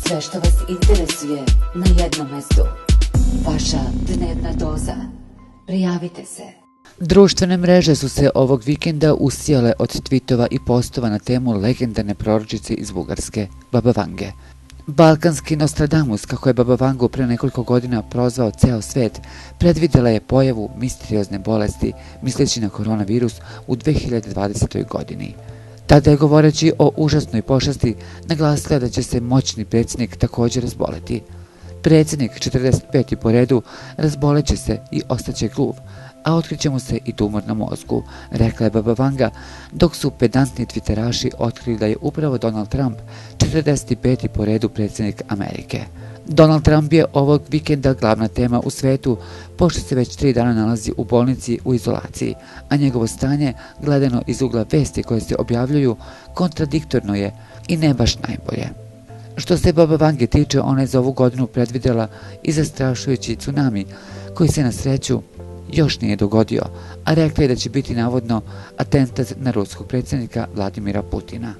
Sve što vas interesuje na jednom mestu. Vaša dnevna doza. Prijavite se. Društvene mreže su se ovog vikenda usijale od tvitova i postova na temu legendarne proročice iz Bugarske, Baba Vange. Balkanski Nostradamus, kako je Baba Vangu pre nekoliko godina prozvao ceo svet, predvidela je pojavu misteriozne bolesti misleći na koronavirus u 2020. godini. Tada je, govoreći o užasnoj pošasti, naglasila da će se moćni predsjednik također razboleti. Predsjednik, 45. po redu, razboleće se i ostaće gluv, a otkriće mu se i tumor na mozgu, rekla je Baba Vanga, dok su pedantni twitteraši otkrili da je upravo Donald Trump 45. po redu predsjednik Amerike. Donald Trump je ovog vikenda glavna tema u svetu, pošto se već 3 dana nalazi u bolnici u izolaciji, a njegovo stanje, gledano iz ugla vesti koje se objavljuju, kontradiktorno je i ne baš najbolje. Što se Baba Vange tiče, ona je za ovu godinu predvidela i zastrašujući tsunami, koji se na sreću još nije dogodio, a rekla je da će biti navodno atentat na ruskog predsjednika Vladimira Putina.